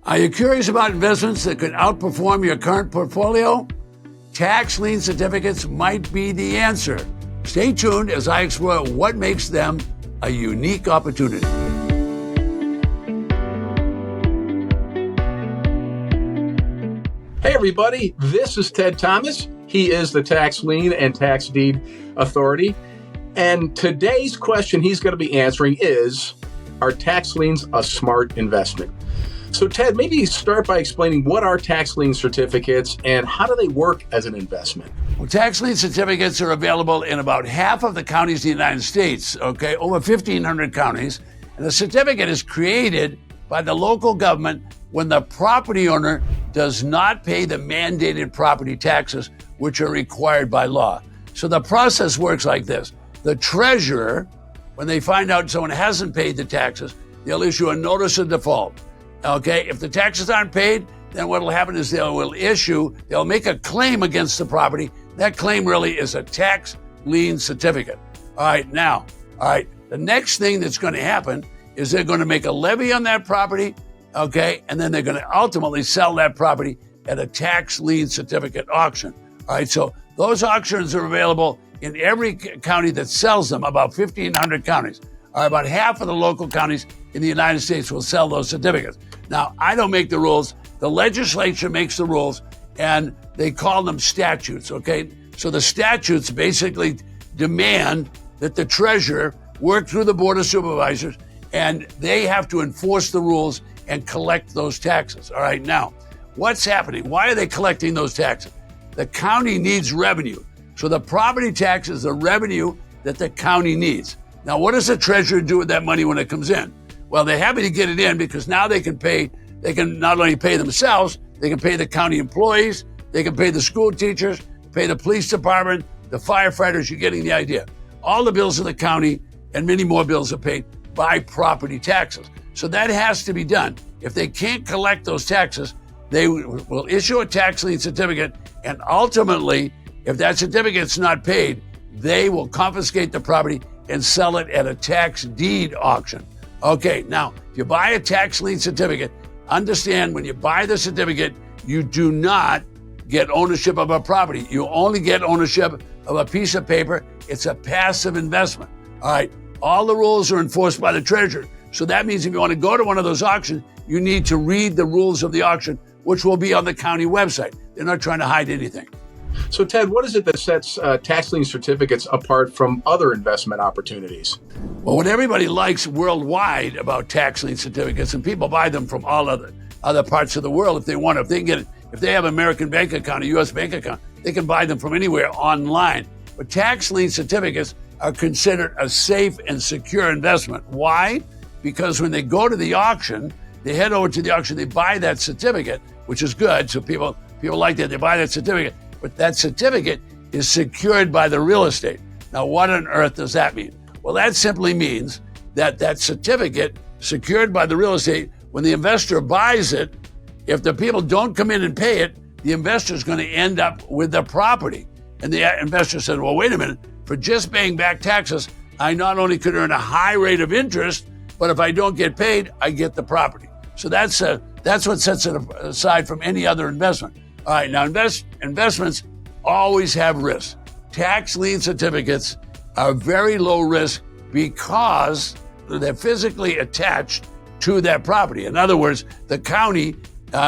Are you curious about investments that could outperform your current portfolio? Tax lien certificates might be the answer. Stay tuned as I explore what makes them a unique opportunity. Hey everybody, this is Ted Thomas. He is the Tax Lien and Tax Deed Authority. And today's question he's going to be answering is, are tax liens a smart investment? So Ted, maybe start by explaining what are tax lien certificates and how do they work as an investment? Well, tax lien certificates are available in about half of the counties in the United States, over 1,500 counties. And the certificate is created by the local government when the property owner does not pay the mandated property taxes, which are required by law. So the process works like this. The treasurer, when they find out someone hasn't paid the taxes, they'll issue a notice of default. If the taxes aren't paid, then what will happen is they'll make a claim against the property. That claim really is a tax lien certificate. The next thing that's going to happen is they're going to make a levy on that property, and then they're going to ultimately sell that property at a tax lien certificate auction. So those auctions are available in every county that sells them, about 1,500 counties. About half of the local counties in the United States will sell those certificates. Now, I don't make the rules. The legislature makes the rules, and they call them statutes, So the statutes basically demand that the treasurer work through the Board of Supervisors, and they have to enforce the rules and collect those taxes. Now, what's happening? Why are they collecting those taxes? The county needs revenue. So the property tax is the revenue that the county needs. Now, what does the treasurer do with that money when it comes in? Well, they're happy to get it in because now they can not only pay themselves, they can pay the county employees, they can pay the school teachers, pay the police department, the firefighters. You're getting the idea. All the bills of the county and many more bills are paid by property taxes. So that has to be done. If they can't collect those taxes, they will issue a tax lien certificate, and ultimately, if that certificate's not paid, they will confiscate the property and sell it at a tax deed auction. Now, if you buy a tax lien certificate, understand when you buy the certificate, you do not get ownership of a property. You only get ownership of a piece of paper. It's a passive investment. All the rules are enforced by the treasurer. So that means if you want to go to one of those auctions, you need to read the rules of the auction, which will be on the county website. They're not trying to hide anything. So Ted, what is it that sets tax lien certificates apart from other investment opportunities? Well, what everybody likes worldwide about tax lien certificates, and people buy them from all other parts of the world if they want. If they have an American bank account, a U.S. bank account, they can buy them from anywhere online. But tax lien certificates are considered a safe and secure investment. Why? Because when they go to the auction, they head over to the auction, they buy that certificate, which is good. So people like that. They buy that certificate. But that certificate is secured by the real estate. Now, what on earth does that mean? Well, that simply means that certificate secured by the real estate, when the investor buys it, if the people don't come in and pay it, the investor is going to end up with the property. And the investor said, well, wait a minute, for just paying back taxes, I not only could earn a high rate of interest, but if I don't get paid, I get the property. So that's what sets it aside from any other investment. Now investments always have risks. Tax lien certificates are very low risk because they're physically attached to that property. In other words, the county,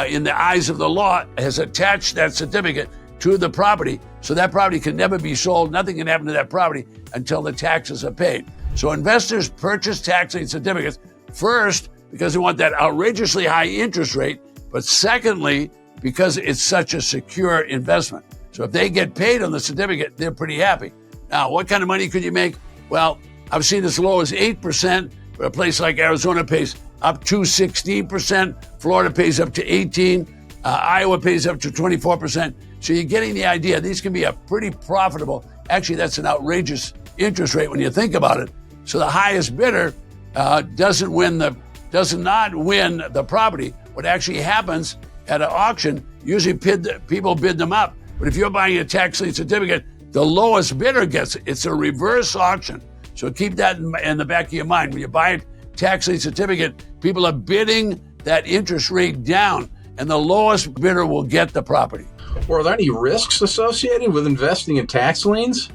in the eyes of the law, has attached that certificate to the property, so that property can never be sold. Nothing can happen to that property until the taxes are paid. So investors purchase tax lien certificates first because they want that outrageously high interest rate, but secondly, because it's such a secure investment. So if they get paid on the certificate, they're pretty happy. Now, what kind of money could you make? Well, I've seen as low as 8%, but a place like Arizona pays up to 16%, Florida pays up to 18%, Iowa pays up to 24%. So you're getting the idea. These can be a pretty profitable, actually that's an outrageous interest rate when you think about it. So the highest bidder does not win the property. What actually happens at an auction, usually people bid them up. But if you're buying a tax lien certificate, the lowest bidder gets it. It's a reverse auction. So keep that in the back of your mind. When you buy a tax lien certificate, people are bidding that interest rate down, and the lowest bidder will get the property. Or are there any risks associated with investing in tax liens?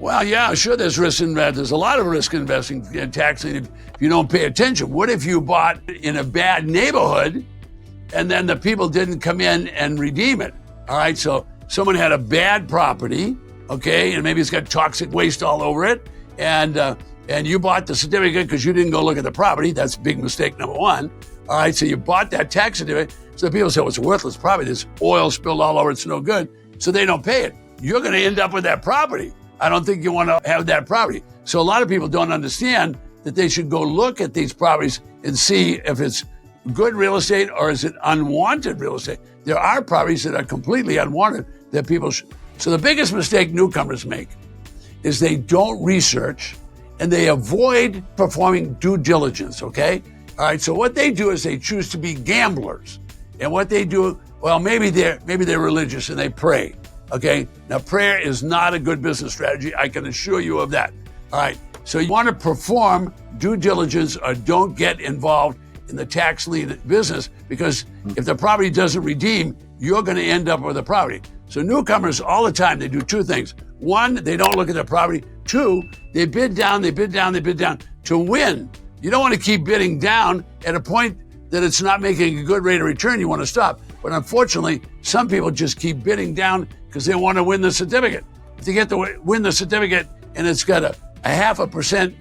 Well, yeah, sure, there's risk in that. There's a lot of risk investing in tax lien if you don't pay attention. What if you bought in a bad neighborhood and then the people didn't come in and redeem it? All right, so someone had a bad property, okay, and maybe it's got toxic waste all over it, and you bought the certificate because you didn't go look at the property. That's big mistake number one. All right, so you bought that tax certificate. So people say, well, it's a worthless property. There's oil spilled all over. It's no good. So they don't pay it. You're going to end up with that property. I don't think you want to have that property. So a lot of people don't understand that they should go look at these properties and see if it's good real estate or is it unwanted real estate. There are properties that are completely unwanted that people should. So the biggest mistake newcomers make is they don't research and they avoid performing due diligence, okay? All right, so what they do is they choose to be gamblers. And what they do, well, maybe they're religious and they pray, okay? Now, prayer is not a good business strategy. I can assure you of that. All right, so you want to perform due diligence or don't get involved in the tax lien business, because if the property doesn't redeem, you're going to end up with a property. So newcomers all the time, they do two things. One, they don't look at the property. Two, they bid down to win. You don't want to keep bidding down at a point that it's not making a good rate of return. You want to stop. But unfortunately, some people just keep bidding down because they want to win the certificate. If they get to win the certificate and it's got a 0.5%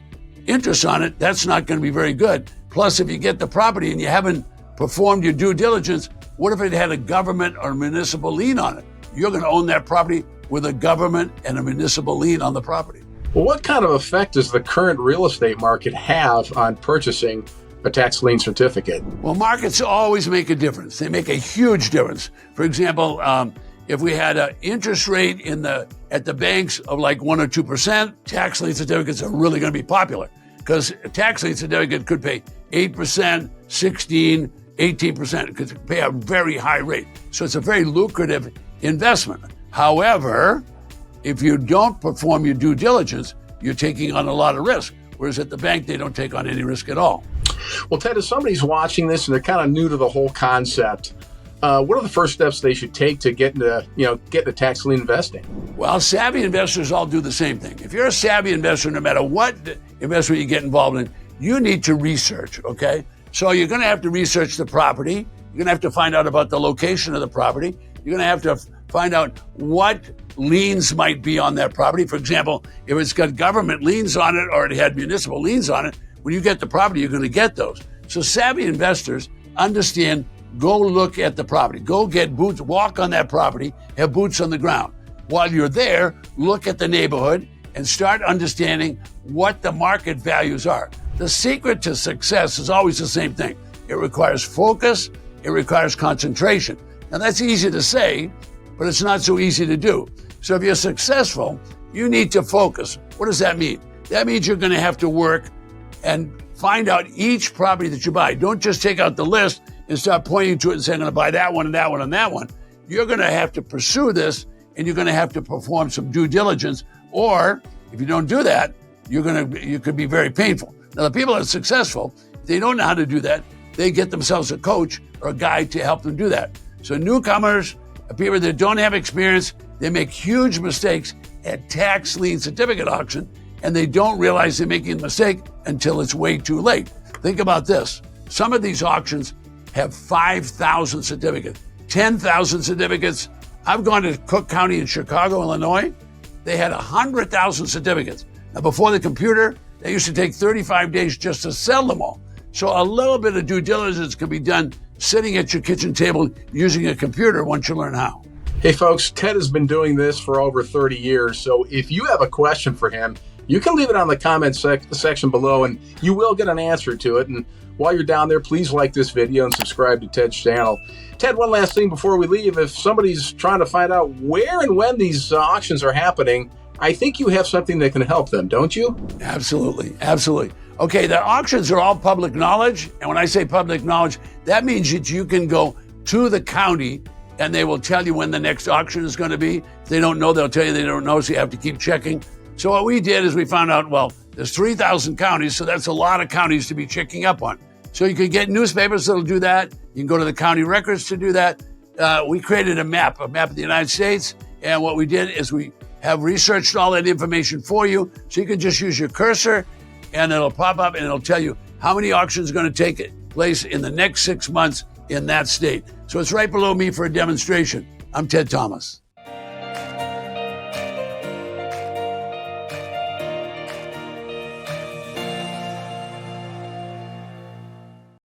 interest on it, that's not going to be very good. Plus, if you get the property and you haven't performed your due diligence, what if it had a government or municipal lien on it? You're going to own that property with a government and a municipal lien on the property. Well, what kind of effect does the current real estate market have on purchasing a tax lien certificate? Well, markets always make a difference. They make a huge difference. For example, if we had an interest rate at the banks of like 1 or 2%, tax lien certificates are really going to be popular, because a tax lien certificate could pay 8%, 16%, 18%. It could pay a very high rate. So it's a very lucrative investment. However, if you don't perform your due diligence, you're taking on a lot of risk. Whereas at the bank, they don't take on any risk at all. Well, Ted, if somebody's watching this and they're kind of new to the whole concept, what are the first steps they should take to get into tax lien investing? Well, savvy investors all do the same thing. If you're a savvy investor, no matter what investment you get involved in, you need to research, okay? So you're going to have to research the property. You're going to have to find out about the location of the property. You're going to have to find out what liens might be on that property. For example, if it's got government liens on it or it had municipal liens on it, when you get the property, you're going to get those. So savvy investors understand, go look at the property. Go get boots, walk on that property, have boots on the ground. While you're there, look at the neighborhood and start understanding what the market values are. The secret to success is always the same thing. It requires focus. It requires concentration. Now, that's easy to say, but it's not so easy to do. So if you're successful, you need to focus. What does that mean? That means you're going to have to work and find out each property that you buy. Don't just take out the list and start pointing to it and saying, I'm going to buy that one and that one and that one. You're going to have to pursue this, and you're going to have to perform some due diligence. Or if you don't do that, you could be very painful. Now, the people that are successful, if they don't know how to do that, they get themselves a coach or a guide to help them do that. So newcomers, people that don't have experience, they make huge mistakes at tax lien certificate auction, and they don't realize they're making a mistake until it's way too late. Think about this. Some of these auctions have 5,000 certificates, 10,000 certificates. I've gone to Cook County in Chicago, Illinois. They had 100,000 certificates. Now, before the computer, they used to take 35 days just to sell them all. So a little bit of due diligence can be done sitting at your kitchen table using a computer once you learn how. Hey, folks, Ted has been doing this for over 30 years. So if you have a question for him, you can leave it on the comment section below, and you will get an answer to it. And while you're down there, please like this video and subscribe to Ted's channel. Ted, one last thing before we leave. If somebody's trying to find out where and when these auctions are happening, I think you have something that can help them, don't you? Absolutely. Absolutely. Okay, the auctions are all public knowledge. And when I say public knowledge, that means that you can go to the county and they will tell you when the next auction is going to be. If they don't know, they'll tell you they don't know, so you have to keep checking. So what we did is we found out, well, there's 3,000 counties, so that's a lot of counties to be checking up on. So you can get newspapers that'll do that. You can go to the county records to do that. We created a map of the United States. And what we did is we have researched all that information for you. So you can just use your cursor and it'll pop up and it'll tell you how many auctions are going to take place in the next 6 months in that state. So it's right below me for a demonstration. I'm Ted Thomas.